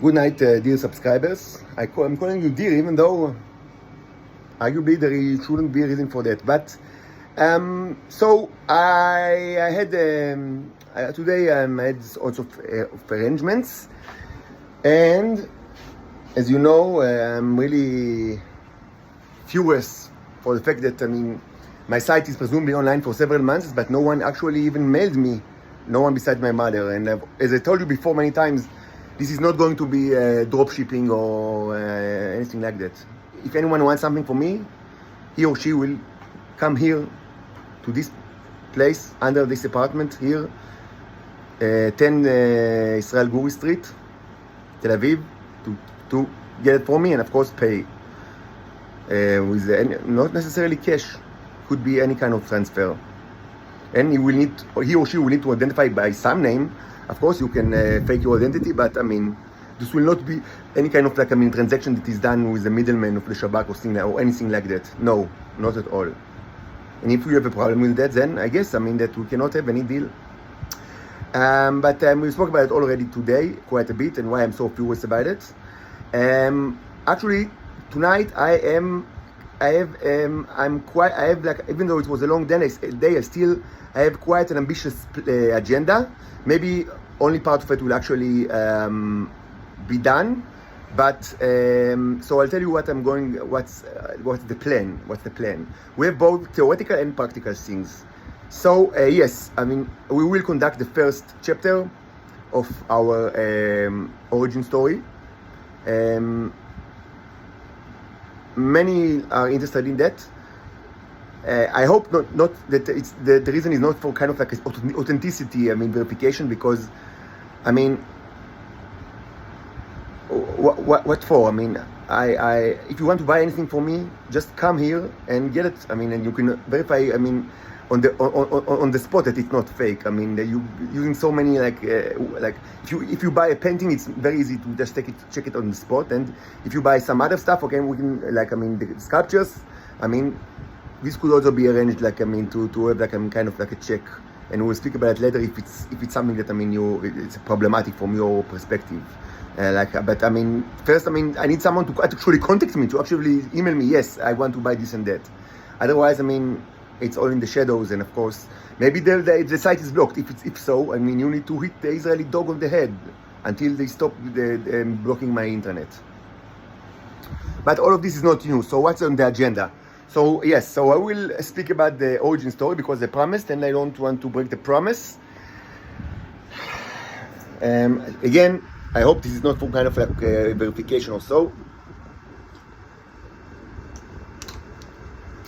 Good night, dear subscribers. I'm calling you dear, even though arguably there shouldn't be a reason for that. But so I had today I had sorts of arrangements, and as you know, I'm really furious for the fact that my site is presumably online for several months, but no one actually even mailed me. No one besides my mother. And as I told you before many times, this is not going to be drop shipping or anything like that. If anyone wants something from me, he or she will come here to this place under this apartment here, 10 Israel Guri Street, Tel Aviv, to get it for me and of course pay with not necessarily cash. Could be any kind of transfer. And he or she will need to identify by some name. Of course, you can fake your identity, but this will not be any kind of transaction that is done with the middleman of the Shabak or anything like that. No, not at all. And if you have a problem with that, then I guess that we cannot have any deal. But we spoke about it already today quite a bit, and why I'm so furious about it. Actually, tonight even though it was a long day, I have quite an ambitious agenda. Maybe only part of it will actually be done, but so I'll tell you what's the plan. We have both theoretical and practical things. So yes, we will conduct the first chapter of our origin story. Many are interested in that. I hope not that it's the reason is not for kind of authenticity, verification, because what for? If you want to buy anything from me, just come here and get it. And you can verify. On the spot that it's not fake. You using so many if you buy a painting, it's very easy to just check it on the spot. And if you buy some other stuff, okay, we can the sculptures. This could also be arranged to have kind of a check, and we'll speak about it later if it's something that it's problematic from your perspective. But first I need someone to actually contact me, to actually email me. Yes, I want to buy this and that. Otherwise, it's all in the shadows, and of course, maybe the site is blocked. If so, you need to hit the Israeli dog on the head until they stop blocking my internet. But all of this is not new. So what's on the agenda? So yes, so I will speak about the origin story because I promised, and I don't want to break the promise. Again, I hope this is not for kind of verification or so.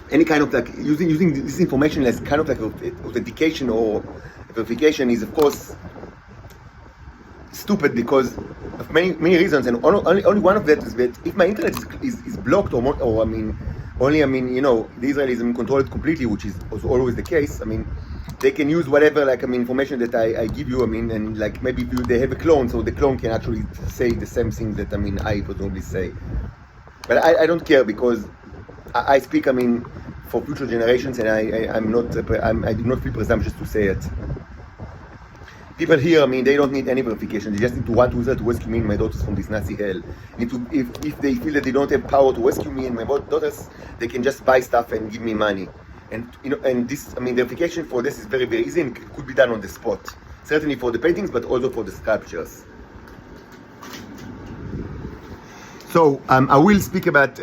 Any kind of using this information as kind of authentication or verification is of course stupid because of many reasons, and only one of that is that if my internet is blocked or only the Israelis control it completely, which is also always the case. They can use whatever information that I give you. And maybe they have a clone, so the clone can actually say the same thing that I presumably say. But I don't care because I speak for future generations, and I do not feel presumptuous to say it. People here, they don't need any verification. They just need to want to rescue me and my daughters from this Nazi hell. If they feel that they don't have power to rescue me and my daughters, they can just buy stuff and give me money. And this, verification for this is very, very easy, and it could be done on the spot. Certainly for the paintings, but also for the sculptures. So I will speak about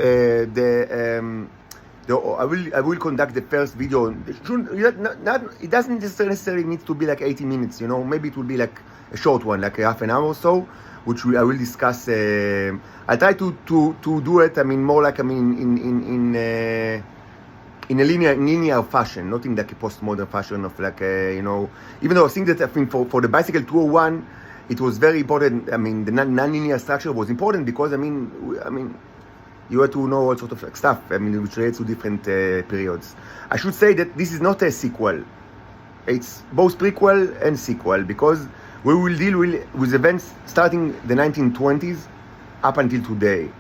I will conduct the first video. It doesn't necessarily need to be 80 minutes, maybe it will be a short one, half an hour or so, which I will discuss. I try to do it, more in a linear fashion, not in a postmodern fashion of even though I think that for the bicycle 201, it was very important. The non-linear structure was important because you had to know all sorts of stuff, which relates to different periods. I should say that this is not a sequel. It's both prequel and sequel, because we will deal with events starting the 1920s up until today.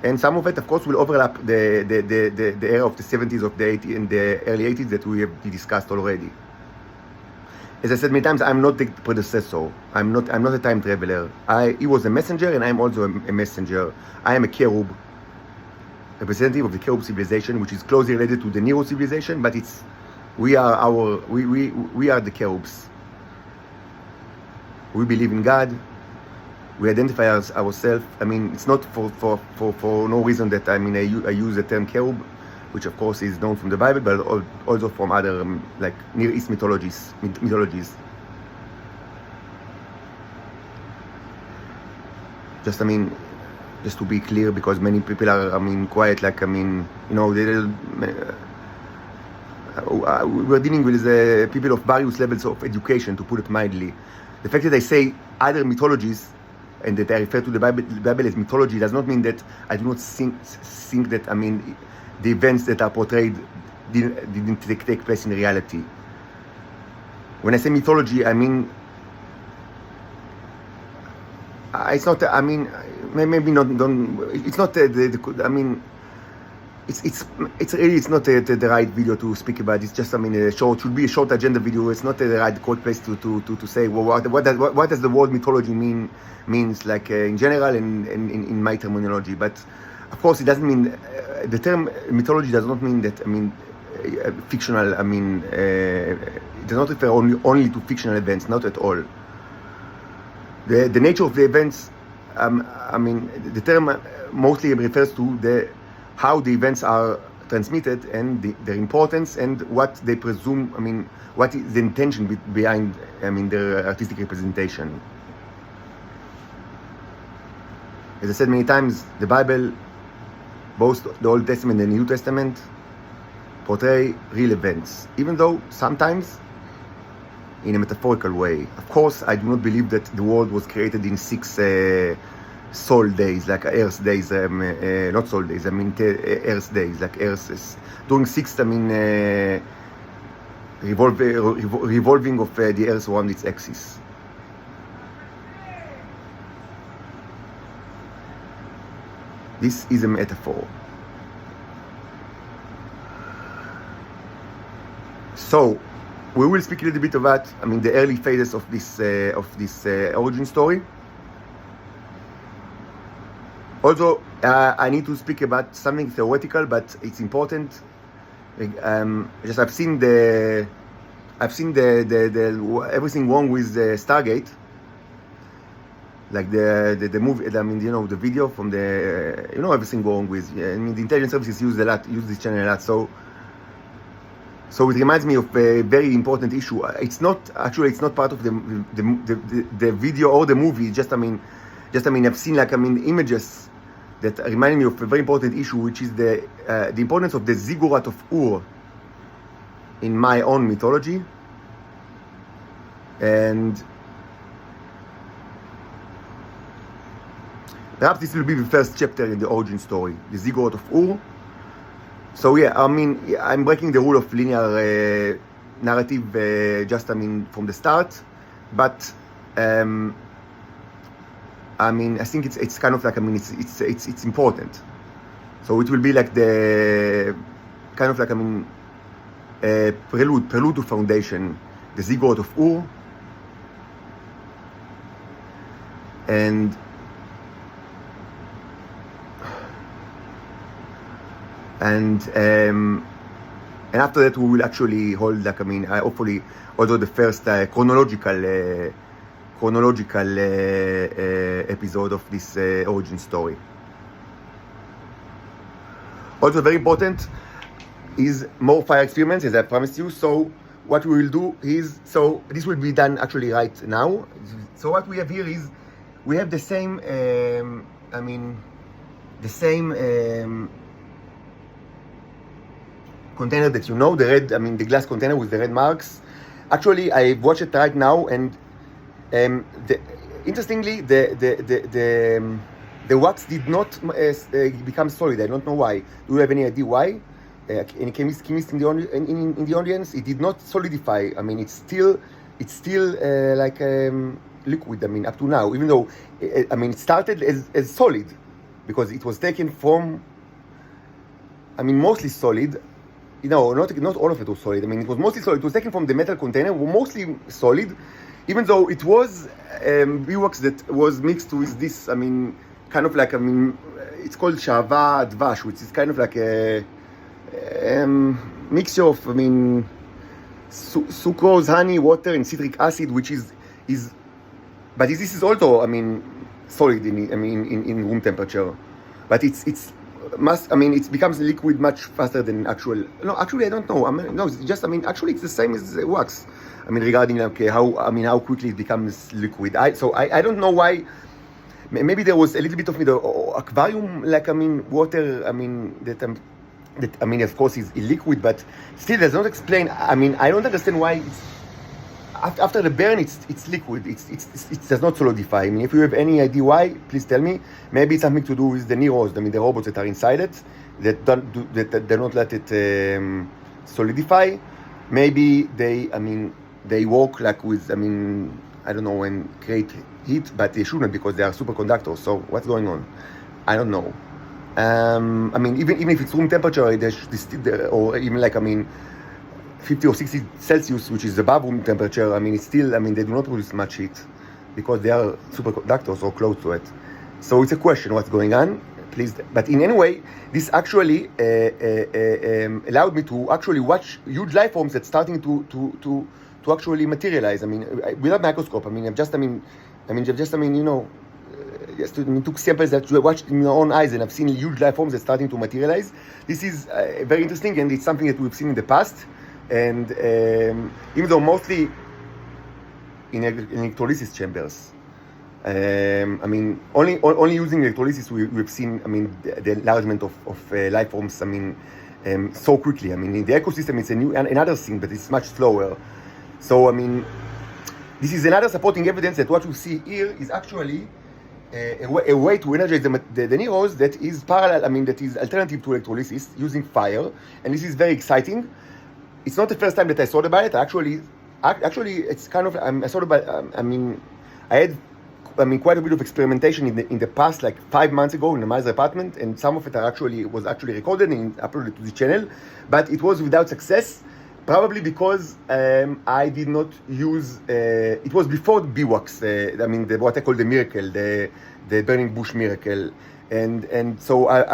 And some of it, of course, will overlap the era of the 70s, of the 80s, and the early 80s that we have discussed already. As I said many times, I'm not the predecessor. I'm not a time traveler. He was a messenger, and I'm also a messenger. I am a cherub, representative of the cherub civilization, which is closely related to the Nero civilization, but we are the cherubs. We believe in God. We identify ourselves. I mean, it's not for no reason that I use the term cherub, which of course is known from the Bible, but also from other like Near East mythologies. Just just to be clear, because many people are quiet, like we're dealing with people of various levels of education, to put it mildly. The fact that I say other mythologies and that I refer to the Bible as mythology does not mean that I do not think that the events that are portrayed didn't take place in reality. When I say mythology, I mean it's not. Maybe not. It's not it's not the right video to speak about. It's just should be a short agenda video. It's not the right cold place to say, well, what does the word mythology means like in general and in my terminology. But of course, it doesn't mean the term mythology does not mean that fictional. It does not refer only to fictional events. Not at all. The nature of the events. The term mostly refers to how the events are transmitted and their importance and what they presume. What is the intention behind their artistic representation. As I said many times, the Bible, both the Old Testament and the New Testament, portray real events, even though sometimes in a metaphorical way. Of course, I do not believe that the world was created in 6 sol days, like Earth days, not sol days, Earth days, like Earth is during 6, revolving of the Earth around its axis. This is a metaphor. So, we will speak a little bit about, the early phases of this origin story. Also, I need to speak about something theoretical, but it's important. I've seen the everything wrong with the Stargate, like the movie. The video from the everything wrong with. The intelligence services use this channel a lot. So it reminds me of a very important issue. It's not part of the video or the movie. I've seen images that remind me of a very important issue, which is the importance of the Ziggurat of Ur in my own mythology. And perhaps this will be the first chapter in the origin story, the Ziggurat of Ur. So I'm breaking the rule of linear narrative just from the start, but I think it's kind of like it's important. So it will be like the kind of like a prelude to foundation, the Ziggurat of Ur, and after that we will actually hold hopefully although the first chronological episode of this origin story. Also very important is more fire experiments, as I promised you. So what we will do is, so this will be done actually right now. So what we have here is we have the same container that the red, the glass container with the red marks. Actually, I watch it right now, and interestingly, the wax did not become solid. I don't know why. Do you have any idea why? Any chemist in the audience, it did not solidify. It's still like liquid. Up to now, even though it started as solid, because it was taken from mostly solid. not all of it was solid. I mean, it was mostly solid. It was taken from the metal container, mostly solid, even though it was beeswax that was mixed with this. I mean, kind of like it's called shava dvash, which is kind of like a mixture of sucrose, honey, water, and citric acid, which is but this is also solid in room temperature, but it becomes liquid much faster than actual. No, actually I don't know. No, it's just actually it's the same as wax. Regarding how quickly it becomes liquid. I don't know why. Maybe there was a little bit of the aquarium water. That of course is liquid, but still does not explain. I don't understand why after the burn it's liquid. It does not solidify. If you have any idea why, please tell me. Maybe it's something to do with the Neros. the robots that are inside it that don't let it solidify. Maybe they work like with I don't know, and create heat, but they shouldn't because they are superconductors. So what's going on? I don't know. Even if it's room temperature, or even 50 or 60 Celsius, which is above room temperature, it's still, they do not produce much heat because they are superconductors or close to it. So it's a question what's going on, please. But in any way, this actually allowed me to actually watch huge life forms that's starting to actually materialize. Without microscope. Just took samples that you watched in your own eyes, and I've seen huge life forms that's starting to materialize. This is very interesting, and it's something that we've seen in the past. And even though mostly in electrolysis chambers, only using electrolysis we've seen the enlargement of life forms so quickly. In the ecosystem it's another thing, but it's much slower. So this is another supporting evidence that what you see here is actually a way to energize the Neros that is parallel, that is alternative to electrolysis using fire, and this is very exciting. It's not the first time that I thought about it. Actually, it's kind of I thought about. I had quite a bit of experimentation in the past, like 5 months ago in my apartment, and some of it was actually recorded and uploaded to the channel, but it was without success. Probably because I did not use. It was before the beeswax. What I call the miracle, the burning bush miracle, and so I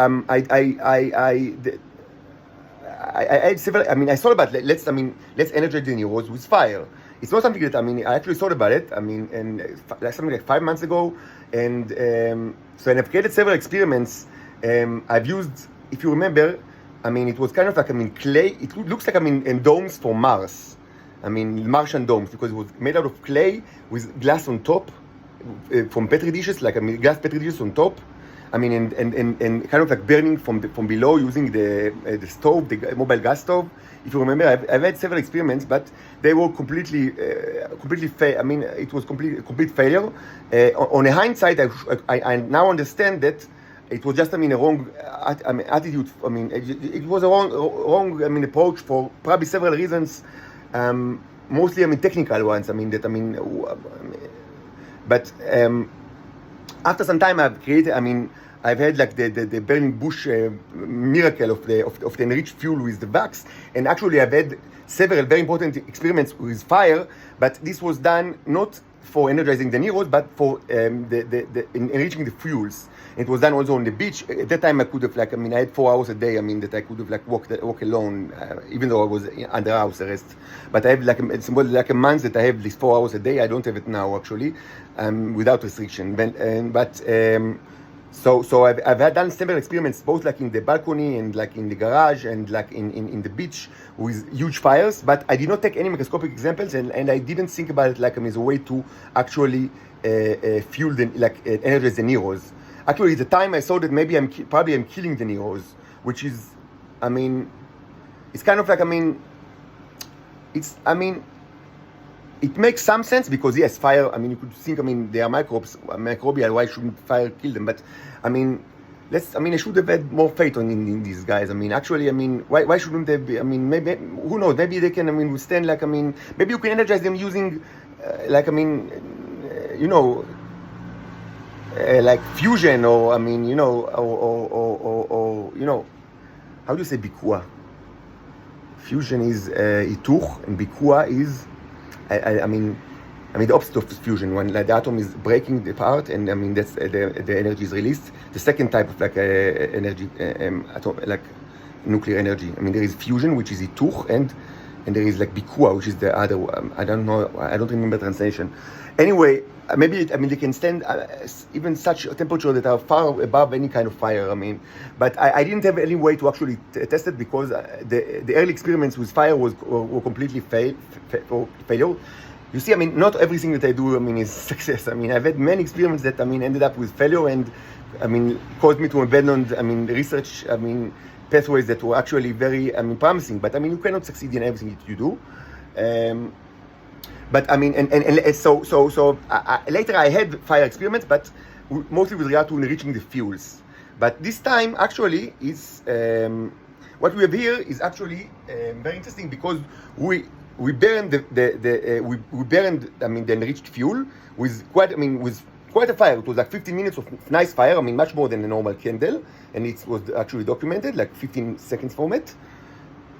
had several. I thought about let's energize the Neros with fire. It's not something that I actually thought about it. And something like 5 months ago, and so I've created several experiments. I've used, if you remember. It was kind of like clay. It looks like in domes for Mars. Martian domes, because it was made out of clay with glass on top, from petri dishes, like glass petri dishes on top. And kind of like burning from below using the stove, the mobile gas stove. If you remember, I've had several experiments, but they were completely it was complete failure. On a hindsight, I now understand that. It was just, a wrong attitude. It was a wrong approach for probably several reasons. Mostly, technical ones. But after some time, I've created. I've had like the burning bush miracle of the enriched fuel with the wax, and actually, I've had several very important experiments with fire. But this was done not for energizing the Neros, but for enriching the fuels. It was done also on the beach. At that time, I could have I had 4 hours a day. That I could have walk alone, even though I was under house arrest. But I have it's more like a month that I have these 4 hours a day. I don't have it now actually, without restriction. So I've done several experiments, both like in the balcony and like in the garage and like in the beach with huge fires. But I did not take any microscopic examples, and I didn't think about it as a way to actually fuel energize the Neros. Actually, at the time I saw that maybe I'm killing the Neros, which is, it's kind of like it makes some sense because yes, fire. You could think. They are microbial. Why shouldn't fire kill them? But I should have had more faith in these guys. Actually, why shouldn't they be? Maybe who knows? Maybe they can. Withstand. Maybe you can energize them using, like fusion or or how do you say bikua? fusion is hituch, and bikua is, I mean, the opposite of fusion, when like, the atom is breaking apart, and I mean that's the energy is released. The second type of like energy, atom, like nuclear energy. I mean there is fusion, which is hituch, and there is like bikua, which is the other. I don't know. I don't remember translation. Anyway, maybe they can stand even such a temperature that are far above any kind of fire. I mean, but I didn't have any way to actually test it because the early experiments with fire were completely failure. You see, I mean, not everything that I do, I mean, is success. I mean, I've had many experiments that, I mean, ended up with failure and, I mean, caused me to abandon, I mean, research, I mean, pathways that were actually very, I mean, promising. But, I mean, you cannot succeed in everything that you do. But, I mean, so later I had fire experiments, but mostly with regard to enriching the fuels. But this time, actually, is what we have here is actually very interesting because we burned we burned, I mean, the enriched fuel with quite a fire. It was like 15 minutes of nice fire. I mean, much more than a normal candle, and it was actually documented, like 15 seconds from it.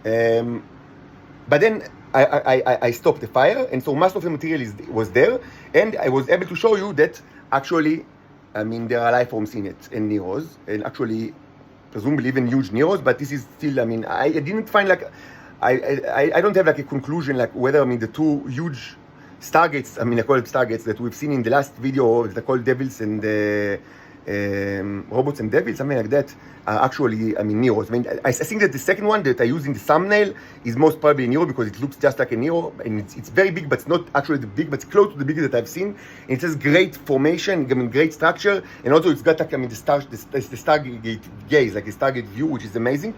But then I stopped the fire, and so most of the material was there, and I was able to show you that actually, I mean, there are life forms in it, and neros, and actually, presumably even huge neros. But this is still, I mean, I didn't find like. I don't have like a conclusion like whether, I mean, the two huge stargates, I mean, I call it stargates, that we've seen in the last video, they're called devils and robots and devils, something like that, are actually, I mean, neros. I mean, I think that the second one that I use in the thumbnail is most probably a nero because it looks just like a nero, and it's very big, but it's not actually the big, but it's close to the biggest that I've seen. And it has great formation, I mean, great structure, and also it's got like, I mean, the Stargate gaze, like the Stargate view, which is amazing.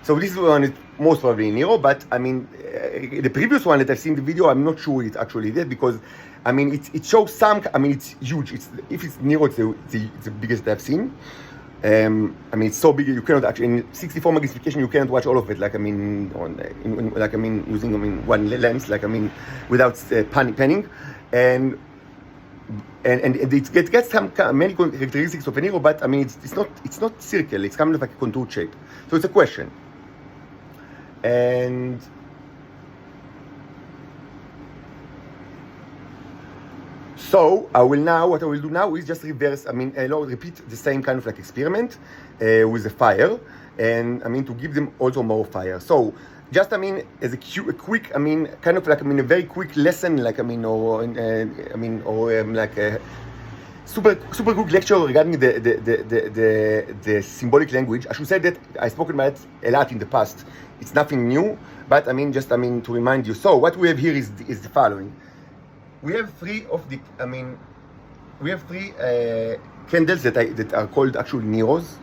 So this is one most probably nero, but I mean, the previous one that I've seen in the video, I'm not sure it's actually there because, I mean, it shows some, I mean, it's huge. If it's nero, it's the biggest that I've seen. I mean, it's so big you cannot actually, in 64 magnification, you cannot watch all of it. Like, I mean, using, I mean, one lens, like, I mean, without panning. And it gets some many characteristics of a nero, but I mean, it's not circle. It's kind of like a contour shape. So it's a question. And so what I will do now is just reverse, I mean, repeat the same kind of like experiment with the fire, and I mean, to give them also more fire. So just, I mean, as a quick, I mean, kind of like, I mean, a very quick lesson, like, I mean, like a super quick lecture regarding the symbolic language. I should say that I spoken about it a lot in the past. It's nothing new, but I mean, just, I mean, to remind you. So what we have here is the following. We have three candles that are called actually neros.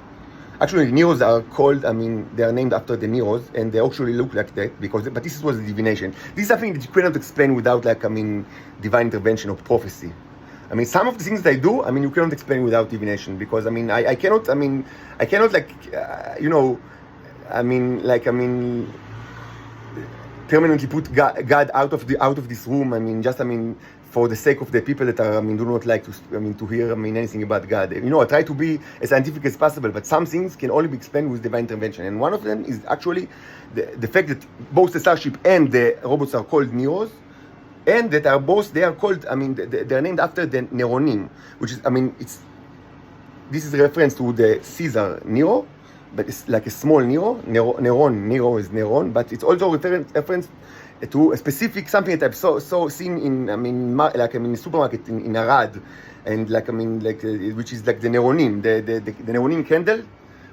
Actually, neros are called, I mean, they are named after the neros, and they actually look like that but this was a divination. This is something that you cannot explain without, like, I mean, divine intervention or prophecy. I mean, some of the things that I do, I mean, you cannot explain without divination, because, I mean, I cannot, like, permanently put God out of this room. I mean, just, I mean, for the sake of the people that are, I mean, do not like to hear, I mean, anything about God. You know, I try to be as scientific as possible, but some things can only be explained with divine intervention. And one of them is actually the fact that both the starship and the robots are called neros, and that they are called, I mean, they're named after the Neronim, which is, I mean, this is a reference to the Caesar Nero, but it's like a small Nero. Nero is Neron, but it's also reference to a specific something that I've so seen in, I mean, like, I mean, supermarket in Arad, and like, I mean, like, which is like the Neronim, the Neronim candle,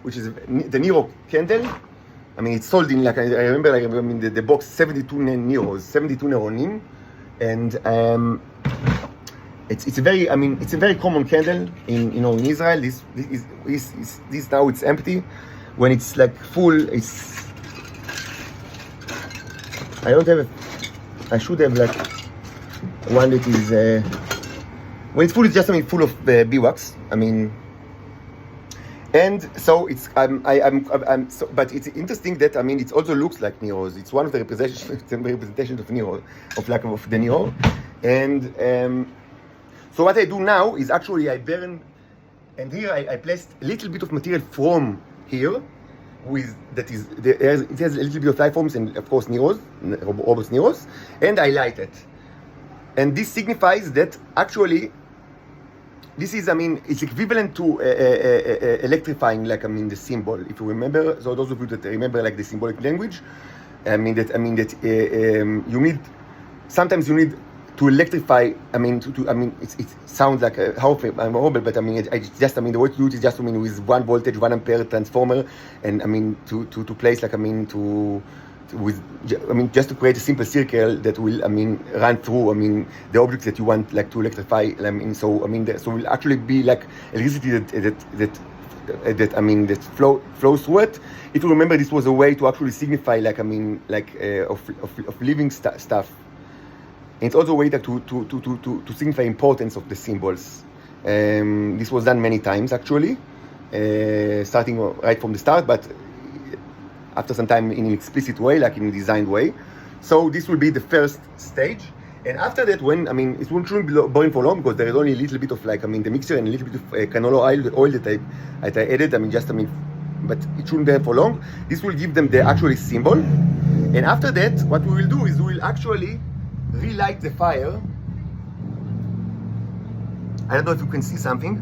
which is the Nero candle. I mean, it's sold in, like, I remember, like, I mean, the box 72 Neros, 72 Neronim. And it's a very, I mean, it's a very common candle in Israel. This now it's empty. When it's like full, I should have like one that is when it's full, it's just, I mean, full of beeswax. I mean, and so it's but it's interesting that, I mean, it also looks like neros. It's one of the representations of nero, of the nero. And so what I do now is actually I burn, and here I placed a little bit of material from here, with that is it has a little bit of life forms and of course Neros, robust Neros, and I light it. And this signifies that actually this is, I mean, it's equivalent to electrifying, like, I mean, the symbol. If you remember, so those of you that remember, like, the symbolic language, you need, sometimes you need to electrify, it sounds like a horrible, but I mean, the way to do it is just, with 1 voltage, 1 ampere transformer, and, to place, like, just to create a simple circle that will, run through, the objects that you want, like, to electrify. So will actually be like electricity that flows through it. If you remember, this was a way to actually signify, like, of living stuff. And it's also a way to signify importance of the symbols. This was done many times, actually, starting right from the start, but after some time in an explicit way, like in a designed way. So this will be the first stage. And after that, when, it shouldn't be boring for long, because there is only a little bit of, like, the mixture and a little bit of canola oil that I added, but it shouldn't be for long. This will give them the actual symbol. And after that, what we will do is we will actually relight the fire. I don't know if you can see something.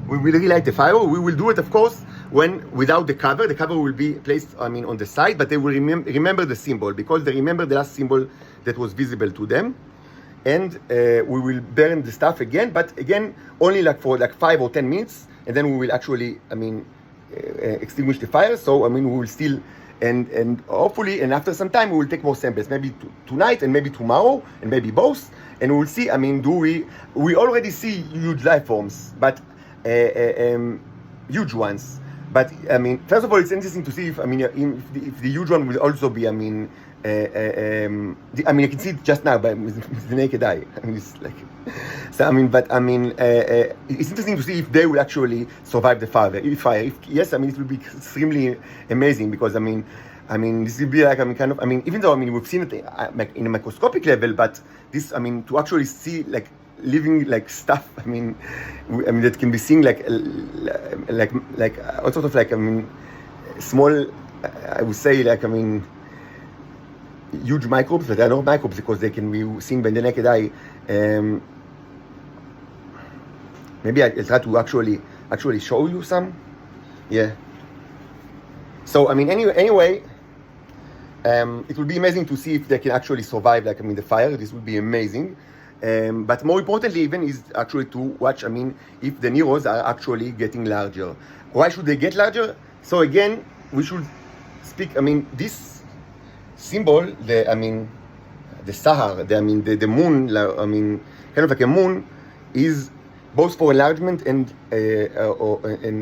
We will relight the fire. We will do it, of course, without the cover. The cover will be placed, on the side, but they will remember the symbol, because they remember the last symbol that was visible to them. And we will burn the stuff again, but again, only for 5 or 10 minutes, and then we will actually, extinguish the fire. So, we will still, and hopefully, and after some time, we will take more samples, maybe tonight, and maybe tomorrow, and maybe both, and we will see, we already see huge life forms, but huge ones. But first of all, it's interesting to see if the huge one will also be, I can see it just now with the naked eye. It's like, so it's interesting to see if they will actually survive the fire. If yes, it will be extremely amazing, because this will be like, even though we've seen it in a microscopic level, but this, to actually see, like, living, like, stuff, that can be seen, like all sort of, like, small, I would say, like, huge microbes, but they are not microbes because they can be seen by the naked eye. Maybe I'll try to actually show you some. Yeah. So anyway, it will be amazing to see if they can actually survive, like, the fire. This would be amazing. But more importantly, even, is actually to watch, if the Neros are actually getting larger. Why should they get larger? So again, we should speak, this symbol, the Sahar, the moon, kind of like a moon, is both for enlargement and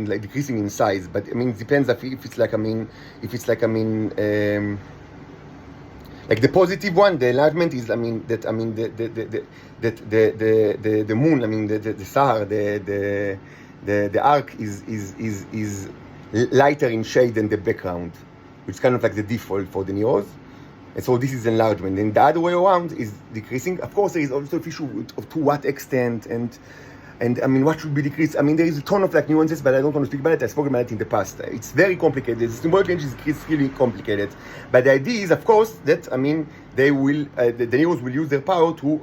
like decreasing in size. But it depends if it's like, like the positive one, the enlargement is, the moon, the Sahar, the arc is lighter in shade than the background, which is kind of like the default for the Neros. And so this is enlargement. And the other way around is decreasing. Of course, there is also an issue of to what extent and what should be decreased. There is a ton of, like, nuances, but I don't want to speak about it. I spoke about it in the past. It's very complicated. The symbolic language is really complicated. But the idea is, of course, that they will, the Neros will use their power to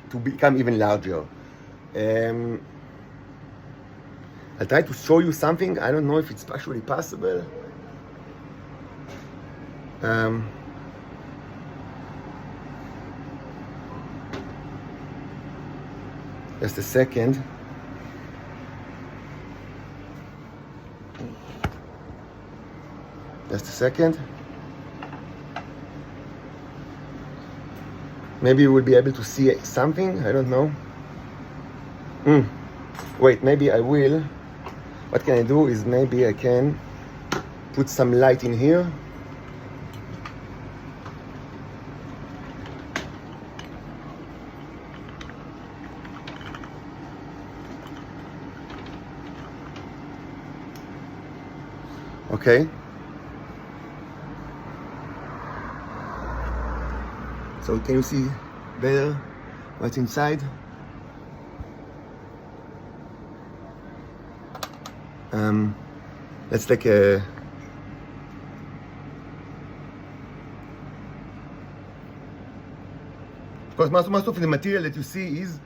to become even larger. I'll try to show you something. I don't know if it's actually possible. Just a second. Just a second. Maybe you will be able to see something. I don't know. Wait, maybe I will. What can I do is maybe I can put some light in here. Okay. So can you see better what's inside? Let's take a Because most of the material that you see is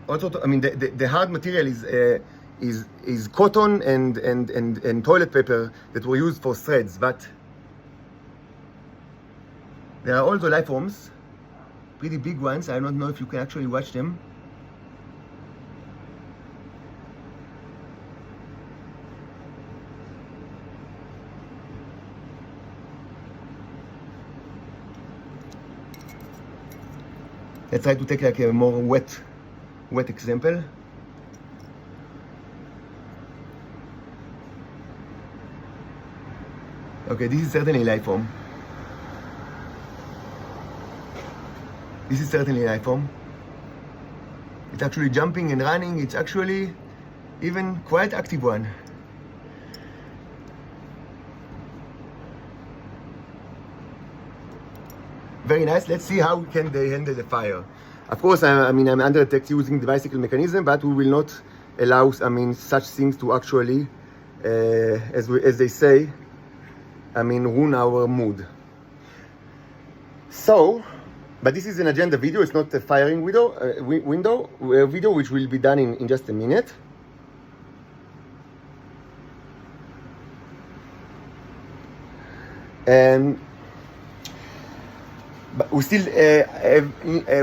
also, the hard material is cotton and toilet paper that were used for threads, but there are also life forms, pretty big ones. I don't know if you can actually watch them. Let's try to take like a more wet example. Okay, this is certainly life form. This is certainly life form. It's actually jumping and running. It's actually even quite active one. Very nice. Let's see how can they handle the fire. Of course, I'm under attack using the bicycle mechanism, but we will not allow, such things to actually, as they say, ruin our mood. So, but this is an agenda video. It's not a firing video which will be done in just a minute. And but we still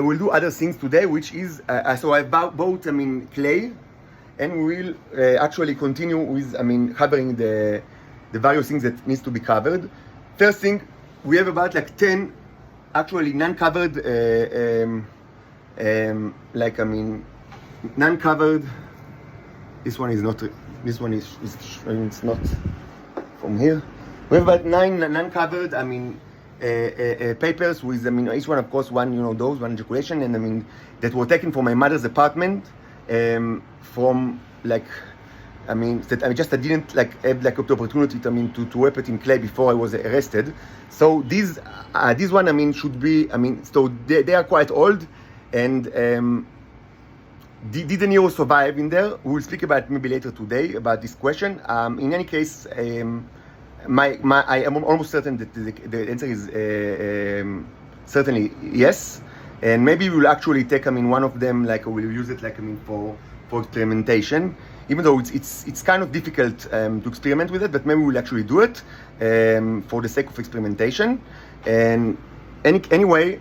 will do other things today, which is so I've bought clay, and we will actually continue with covering the various things that needs to be covered. First thing, we have about like 10 actually non-covered non-covered. This one is not. This one is it's not from here. We have about 9 non-covered. Papers with each one of course one one ejaculation, and that were taken from my mother's apartment from that I didn't have the opportunity to wrap it in clay before I was arrested. So these one should be so they are quite old, and did the Nero survive in there? We will speak about maybe later today about this question. In any case, I am almost certain that the answer is certainly yes, and maybe we'll actually take one of them, we'll use it for experimentation, even though it's kind of difficult to experiment with it, but maybe we'll actually do it for the sake of experimentation. And anyway,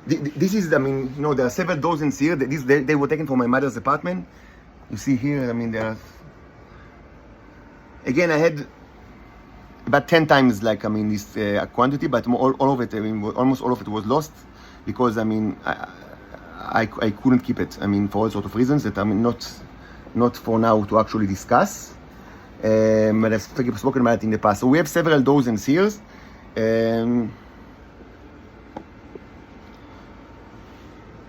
this is there are several dozens here. They were taken from my mother's apartment. You see here, there are. Again, I had about 10 times this quantity, but all of it, almost all of it was lost because I couldn't keep it. For all sorts of reasons that not for now to actually discuss. But I've spoken about it in the past. So we have several dozens here.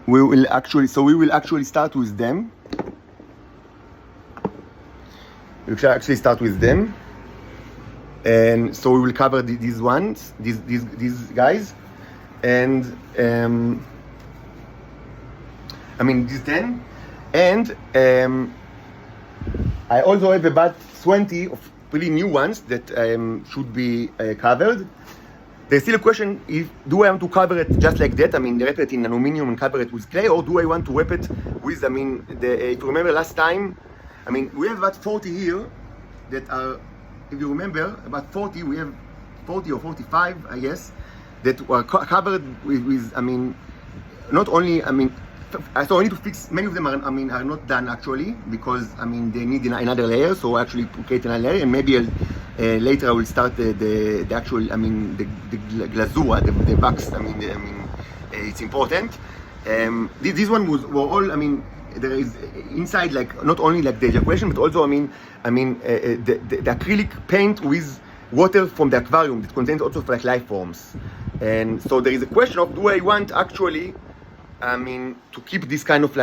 We will actually start with them. We shall actually start with them, and so we will cover these ones, these guys, and these 10, and I also have about 20 of pretty new ones that should be covered. There's still a question: do I want to cover it just like that? Wrap it in aluminum and cover it with clay, or do I want to wrap it with if you remember last time. We have about 40 here that are, if you remember, about 40, we have 40 or 45, I guess, that were covered with not only, so I need to fix, many of them are not done actually, because, they need another layer, so I actually create another layer, and maybe later I will start the actual, the glazura, the wax, it's important. This one were all, there is inside not only the ejaculation, but also the acrylic paint with water from the aquarium that contains also life forms. And so there is a question of, do I want actually to keep this kind of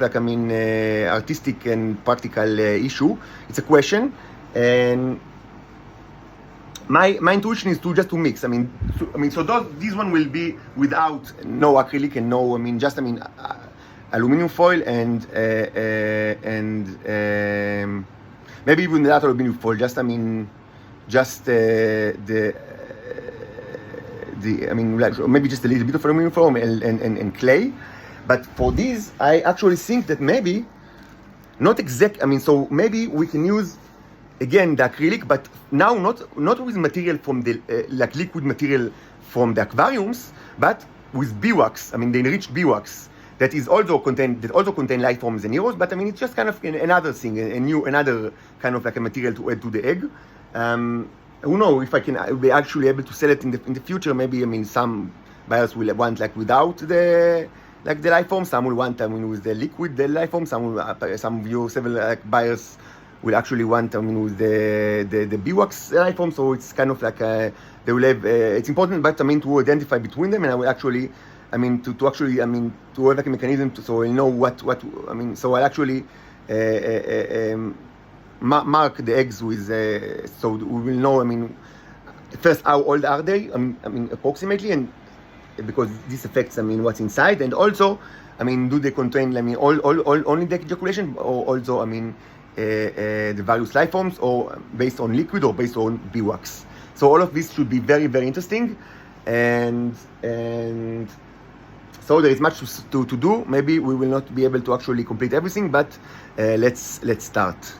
artistic and practical issue? It's a question, and my intuition is to mix. So this one will be without no acrylic and no just aluminum foil and maybe even without aluminum foil. The maybe just a little bit of aluminum foil and clay. But for these, I actually think that maybe not exact. So maybe we can use again the acrylic, but now not with material from the like liquid material from the aquariums, but with beeswax. The enriched beeswax that also contain life forms and heroes. But it's just kind of another thing, another kind of like a material to add to the egg. Who knows if I'll be actually able to sell it in the future? Maybe some buyers will want like without the life form. Some will want with the liquid the life form. Some several buyers will actually want with the beeswax life form. So it's kind of like they will have. It's important, but to identify between them, and I will actually. To have like a mechanism so I'll know what. So I'll actually. Mark the eggs with, so we will know, first how old are they, approximately, and because this affects, what's inside, and also, do they contain, only the ejaculation, or also, the various life forms, or based on liquid, or based on beeswax. So all of this should be very, very interesting, and so there is much to do. Maybe we will not be able to actually complete everything, but let's start.